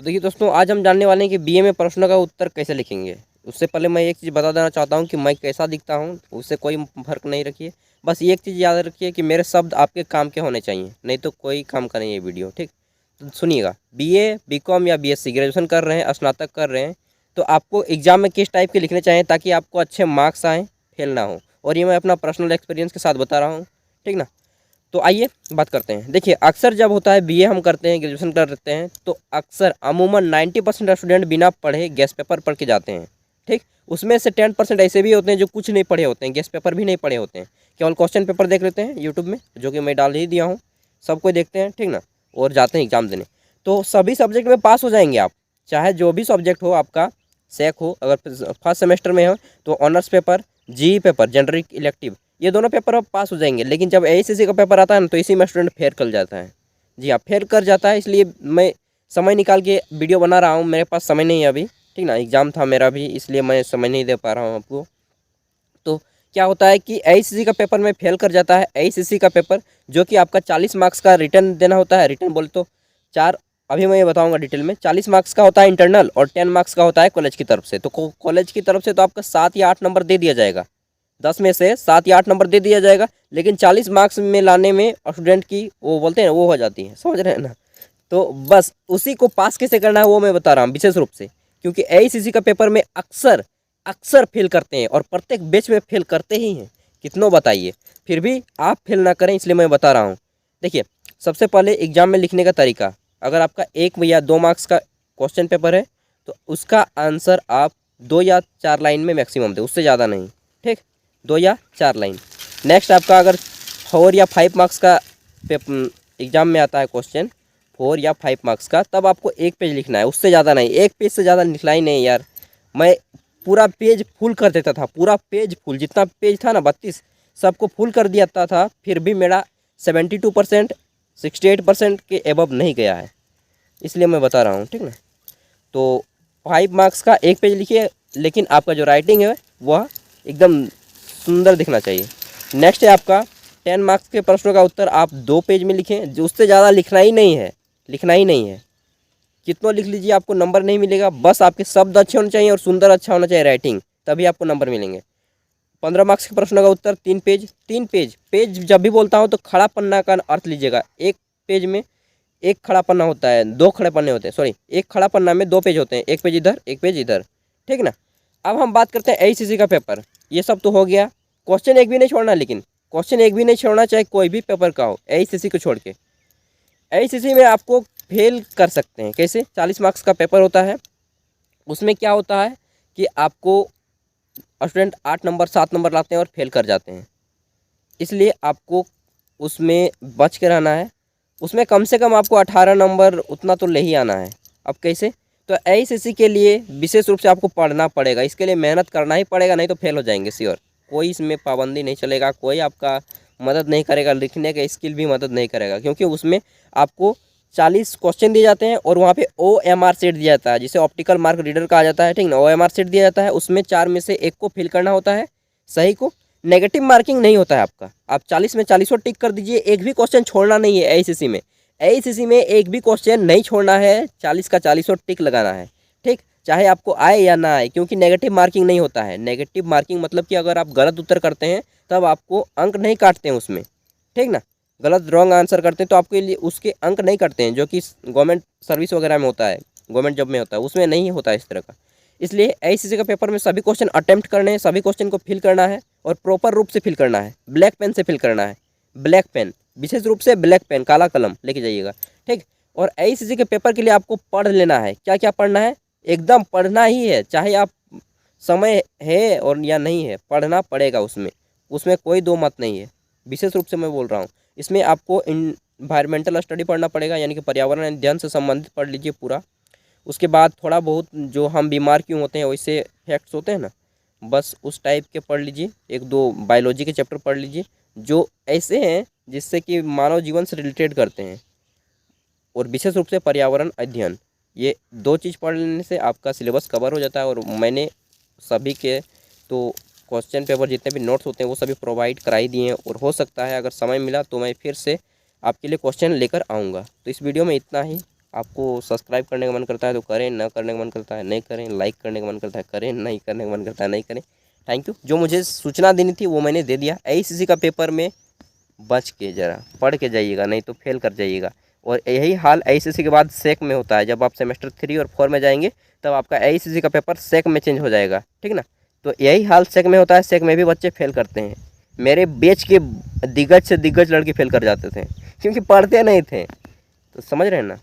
तो देखिए दोस्तों, आज हम जानने वाले हैं कि बीए में प्रश्नों का उत्तर कैसे लिखेंगे। उससे पहले मैं एक चीज़ बता देना चाहता हूँ कि मैं कैसा दिखता हूँ, उससे कोई फ़र्क नहीं रखिए। बस ये एक चीज़ याद रखिए कि मेरे शब्द आपके काम के होने चाहिए, नहीं तो कोई काम का नहीं है वीडियो, ठीक। तो सुनिएगा, बीए, बीकॉम या बीएससी ग्रेजुएशन कर रहे हैं, स्नातक कर रहे हैं, तो आपको एग्ज़ाम में किस टाइप के लिखने चाहिए ताकि आपको अच्छे मार्क्स आएँ, फेल ना हो। और ये मैं अपना पर्सनल एक्सपीरियंस के साथ बता रहा हूँ, ठीक ना। तो आइए बात करते हैं। देखिए, अक्सर जब होता है बीए हम करते हैं, ग्रेजुएशन करते हैं, तो अक्सर अमूमन 90% स्टूडेंट बिना पढ़े गेस्ट पेपर पढ़ के जाते हैं, ठीक। उसमें से 10% ऐसे भी होते हैं जो कुछ नहीं पढ़े होते हैं, गेस्ट पेपर भी नहीं पढ़े होते हैं, केवल क्वेश्चन पेपर देख लेते हैं यूट्यूब में, जो कि मैं डाल ही दिया हूँ, सब कोई देखते हैं, ठीक ना, और जाते हैं एग्जाम देने। तो सभी सब्जेक्ट में पास हो जाएंगे आप, चाहे जो भी सब्जेक्ट हो आपका, सेक हो, अगर फर्स्ट सेमेस्टर में हो तो ऑनर्स पेपर, जी पेपर, जनरल इलेक्टिव, ये दोनों पेपर अब पास हो जाएंगे। लेकिन जब एआईसीसी का पेपर आता है ना, तो इसी में स्टूडेंट फेल कर जाता है। जी हाँ, फेल कर जाता है। इसलिए मैं समय निकाल के वीडियो बना रहा हूँ, मेरे पास समय नहीं है अभी, ठीक ना, एग्ज़ाम था मेरा भी, इसलिए मैं समय नहीं दे पा रहा हूँ आपको। तो क्या होता है कि एआईसीसी का पेपर में फेल कर जाता है। एआईसीसी का पेपर जो कि आपका 40 मार्क्स का रिटर्न देना होता है, रिटर्न बोले तो चार, अभी मैं ये बताऊंगा डिटेल में। 40 मार्क्स का होता है इंटरनल और 10 मार्क्स का होता है कॉलेज की तरफ से। तो कॉलेज की तरफ से तो आपका 7 या 8 नंबर दे दिया जाएगा, 10 में से 7 या 8 नंबर दे दिया जाएगा। लेकिन 40 मार्क्स में लाने में स्टूडेंट की वो बोलते हैं वो हो जाती है, समझ रहे हैं ना। तो बस उसी को पास कैसे करना है वो मैं बता रहा हूँ विशेष रूप से, क्योंकि एआईसीसी का पेपर में अक्सर अक्सर फेल करते हैं और प्रत्येक बैच में फेल करते ही हैं, कितनों बताइए। फिर भी आप फेल ना करें इसलिए मैं बता रहा हूँ। देखिए, सबसे पहले एग्जाम में लिखने का तरीका, अगर आपका 1 या 2 मार्क्स का क्वेश्चन पेपर है तो उसका आंसर आप 2 या 4 लाइन में मैक्सिमम दें, उससे ज़्यादा नहीं, ठीक, 2 या 4 लाइन। नेक्स्ट आपका अगर 4 या 5 मार्क्स का एग्जाम में आता है क्वेश्चन, 4 या 5 मार्क्स का, तब आपको 1 पेज लिखना है, उससे ज़्यादा नहीं। 1 पेज से ज़्यादा लिखना ही नहीं यार। मैं पूरा पेज फुल कर देता था, पूरा पेज फुल, जितना पेज था ना 32, सबको फुल कर दिया था, फिर भी मेरा 72% 68% के एबव नहीं गया है, इसलिए मैं बता रहा हूँ, ठीक ना। तो 5 मार्क्स का 1 पेज लिखिए, लेकिन आपका जो राइटिंग है वह एकदम सुंदर दिखना चाहिए। नेक्स्ट है आपका 10 मार्क्स के प्रश्नों का उत्तर आप 2 पेज में लिखें, जो उससे ज़्यादा लिखना ही नहीं है, लिखना ही नहीं है। कितना लिख लीजिए, आपको नंबर नहीं मिलेगा। बस आपके शब्द अच्छे होने चाहिए और सुंदर अच्छा होना चाहिए राइटिंग, तभी आपको नंबर मिलेंगे। 15 मार्क्स के प्रश्न का उत्तर 3 पेज। 3 पेज, पेज जब भी बोलता हूँ तो खड़ा पन्ना का अर्थ लीजिएगा। एक पेज में एक खड़ा पन्ना होता है, 2 खड़े पन्ने होते हैं, सॉरी, एक खड़ा पन्ना में 2 पेज होते हैं, एक पेज इधर एक पेज इधर, ठीक ना। अब हम बात करते हैं एआईसीसी का पेपर। ये सब तो हो गया, क्वेश्चन एक भी नहीं छोड़ना, लेकिन क्वेश्चन एक भी नहीं छोड़ना, चाहे कोई भी पेपर का हो, एआईसीसी को छोड़ के। एआईसीसी में आपको फेल कर सकते हैं कैसे, 40 मार्क्स का पेपर होता है, उसमें क्या होता है कि आपको स्टूडेंट 8 नंबर 7 नंबर लाते हैं और फेल कर जाते हैं, इसलिए आपको उसमें बच के रहना है। उसमें कम से कम आपको 18 नंबर उतना तो ले ही आना है। अब कैसे, तो एआईसीसी के लिए विशेष रूप से आपको पढ़ना पड़ेगा, इसके लिए मेहनत करना ही पड़ेगा, नहीं तो फेल हो जाएंगे श्योर। कोई इसमें पाबंदी नहीं चलेगा, कोई आपका मदद नहीं करेगा, लिखने का स्किल भी मदद नहीं करेगा, क्योंकि उसमें आपको 40 क्वेश्चन दिए जाते हैं और वहाँ पे OMR सेट दिया जाता है, जिसे ऑप्टिकल मार्क रीडर कहा जाता है, ठीक ना। OMR सेट दिया जाता है, उसमें 4 में से 1 को फिल करना होता है, सही को। नेगेटिव मार्किंग नहीं होता है आपका, आप 40 में 40 टिक कर दीजिए, एक भी क्वेश्चन छोड़ना नहीं है एआईसीसी में। एआईसीसी में एक भी क्वेश्चन नहीं छोड़ना है, 40 का 40 टिक लगाना है, ठीक, चाहे आपको आए या ना आए, क्योंकि नेगेटिव मार्किंग नहीं होता है। नेगेटिव मार्किंग मतलब कि अगर आप गलत उत्तर करते हैं तब आपको अंक नहीं काटते हैं उसमें, ठीक ना। गलत रॉन्ग आंसर करते हैं तो आपके लिए उसके अंक नहीं कटते हैं, जो कि गवर्नमेंट सर्विस वगैरह में होता है, गवर्नमेंट जॉब में होता है, उसमें नहीं होता है इस तरह का। इसलिए एआईसीसी का पेपर में सभी क्वेश्चन अटेम्प्ट करने हैं, सभी क्वेश्चन को फिल करना है और प्रॉपर रूप से फिल करना है, ब्लैक पेन से फिल करना है, ब्लैक पेन, विशेष रूप से ब्लैक पेन, काला कलम लेके जाइएगा, ठीक। और एआईसीसी के पेपर के लिए आपको पढ़ लेना है। क्या क्या पढ़ना है, एकदम पढ़ना ही है, चाहे आप समय है और या नहीं है, पढ़ना पड़ेगा उसमें, उसमें कोई दो मत नहीं है। विशेष रूप से मैं बोल रहा हूँ, इसमें आपको इन्वायरमेंटल स्टडी पढ़ना पड़ेगा, यानी कि पर्यावरण अध्ययन से संबंधित पढ़ लीजिए पूरा। उसके बाद थोड़ा बहुत जो हम बीमार क्यों होते हैं वैसे फैक्ट्स होते हैं ना, बस उस टाइप के पढ़ लीजिए। 1-2 बायोलॉजी के चैप्टर पढ़ लीजिए जो ऐसे हैं जिससे कि मानव जीवन से रिलेटेड करते हैं, और विशेष रूप से पर्यावरण अध्ययन। ये 2 चीज़ पढ़ लेने से आपका सिलेबस कवर हो जाता है। और मैंने सभी के तो क्वेश्चन पेपर जितने भी नोट्स होते हैं वो सभी प्रोवाइड करा ही दिए हैं, और हो सकता है अगर समय मिला तो मैं फिर से आपके लिए क्वेश्चन लेकर आऊँगा। तो इस वीडियो में इतना ही। आपको सब्सक्राइब करने का मन करता है तो करें, ना करने का मन करता है नहीं करें, लाइक करने का मन करता है करें, नहीं करने का मन करता है नहीं करें। Thank you. जो मुझे सूचना देनी थी वो मैंने दे दिया। ACC का पेपर में बच के ज़रा पढ़ के जाइएगा, नहीं तो फेल कर जाइएगा। और यही हाल ACC के बाद सेक में होता है। जब आप सेमेस्टर 3 और 4 में जाएंगे तब आपका ACC का पेपर सेक में चेंज हो जाएगा, ठीक ना। तो यही हाल सेक में होता है। सेक में भी बच्चे फेल करते हैं। मेरे बैच के दिग्गज से दिग्गज लड़के फेल कर जाते थे क्योंकि पढ़ते नहीं थे। तो समझ रहे हैं ना।